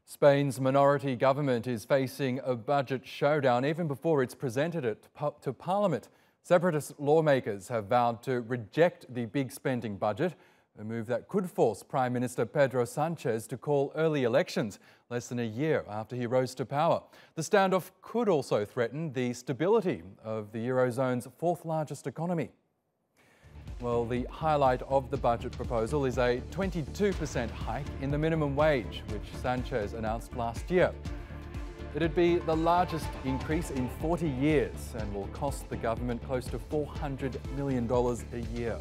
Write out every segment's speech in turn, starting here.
Spain's minority government is facing a budget showdown even before it's presented it to Parliament. Separatist lawmakers have vowed to reject the big spending budget, a move that could force Prime Minister Pedro Sanchez to call early elections less than a year after he rose to power. The standoff could also threaten the stability of the Eurozone's fourth largest economy. Well, the highlight of the budget proposal is a 22% hike in the minimum wage, which Sanchez announced last year. It'd be the largest increase in 40 years and will cost the government close to $400 million a year.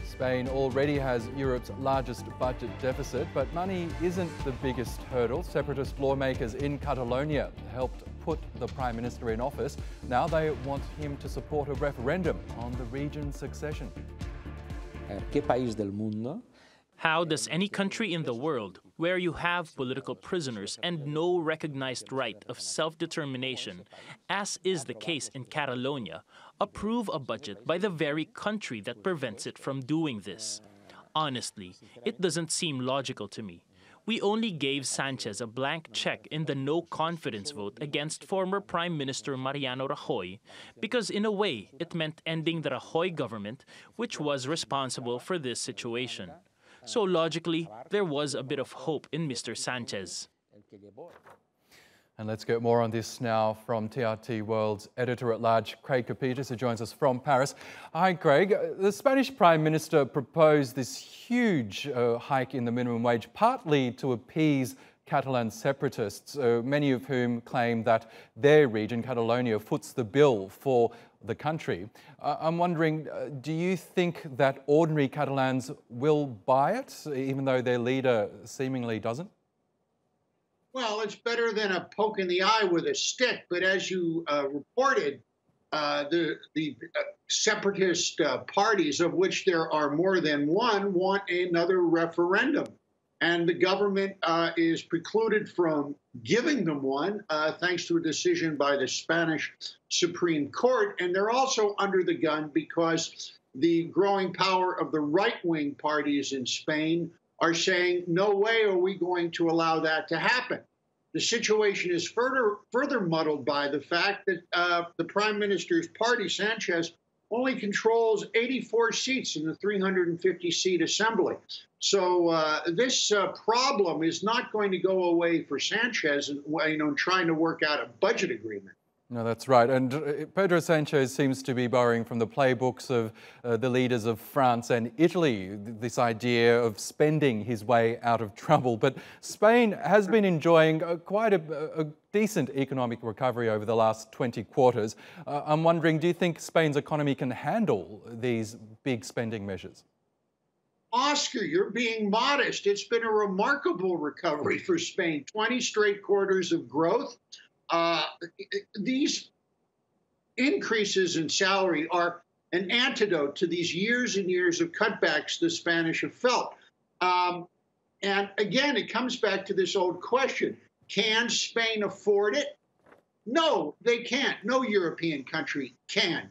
Spain already has Europe's largest budget deficit, but money isn't the biggest hurdle. Separatist lawmakers in Catalonia helped put the Prime Minister in office. Now they want him to support a referendum on the region's succession. ¿Qué país del mundo? How does any country in the world, where you have political prisoners and no recognized right of self-determination, as is the case in Catalonia, approve a budget by the very country that prevents it from doing this? Honestly, it doesn't seem logical to me. We only gave Sanchez a blank check in the no-confidence vote against former Prime Minister Mariano Rajoy because, in a way, it meant ending the Rajoy government, which was responsible for this situation. So logically, there was a bit of hope in Mr. Sanchez. And let's get more on this now from TRT World's editor-at-large, Craig Copetas, who joins us from Paris. Hi, Craig. The Spanish Prime Minister proposed this huge hike in the minimum wage, partly to appease Catalan separatists, many of whom claim that their region, Catalonia, foots the bill for the country. I'm wondering, do you think that ordinary Catalans will buy it, even though their leader seemingly doesn't? Well, it's better than a poke in the eye with a stick. But as you reported, the separatist parties, of which there are more than one, want another referendum. And the government is precluded from giving them one, thanks to a decision by the Spanish Supreme Court. And they're also under the gun because the growing power of the right-wing parties in Spain are saying, no way are we going to allow that to happen. The situation is further muddled by the fact that the Prime Minister's party, Sanchez, only controls 84 seats in the 350-seat assembly. So this problem is not going to go away for Sanchez, trying to work out a budget agreement. No, that's right. And Pedro Sanchez seems to be borrowing from the playbooks of the leaders of France and Italy, this idea of spending his way out of trouble. But Spain has been enjoying quite a decent economic recovery over the last 20 quarters. I'm wondering, do you think Spain's economy can handle these big spending measures? Oscar, you're being modest. It's been a remarkable recovery for Spain. 20 straight quarters of growth. These increases in salary are an antidote to these years and years of cutbacks the Spanish have felt. And again, it comes back to this old question. Can Spain afford it? No, they can't. No European country can.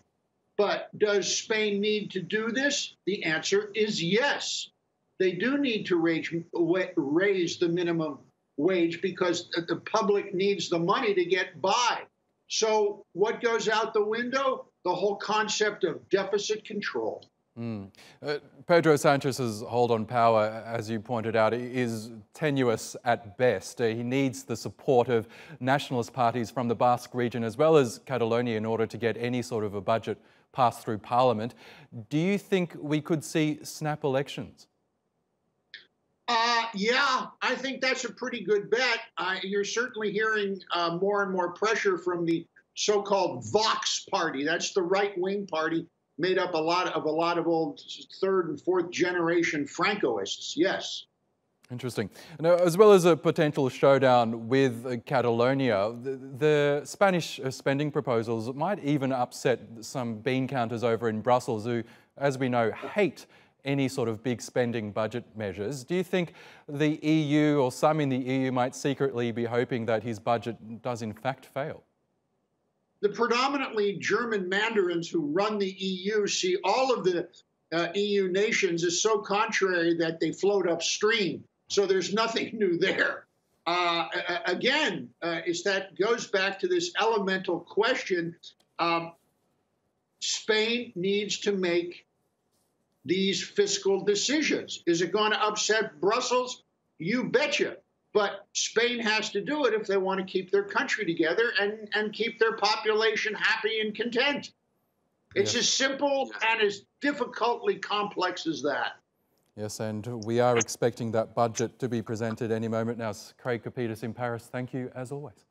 But does Spain need to do this? The answer is yes. They do need to raise the minimum wage because the public needs the money to get by. So what goes out the window? The whole concept of deficit control. Pedro Sanchez's hold on power, as you pointed out, is tenuous at best. He needs the support of nationalist parties from the Basque region as well as Catalonia in order to get any sort of a budget passed through Parliament. Do you think we could see snap elections? Yeah, I think that's a pretty good bet. You're certainly hearing more and more pressure from the so-called Vox party. That's the right-wing party made up of a lot of old third and fourth generation Francoists. Yes. Interesting. Now, as well as a potential showdown with Catalonia, the Spanish spending proposals might even upset some bean counters over in Brussels who, as we know, hate any sort of big spending budget measures. Do you think the EU or some in the EU might secretly be hoping that his budget does in fact fail? The predominantly German mandarins who run the EU see all of the EU nations as so contrary that they float upstream. So there's nothing new there. Again, that goes back to this elemental question. Spain needs to make these fiscal decisions. Is it going to upset Brussels? You betcha. But Spain has to do it if they want to keep their country together and keep their population happy and content. It's as simple and as difficultly complex as that. Yes, and we are expecting that budget to be presented any moment now. Craig Copetas in Paris, thank you as always.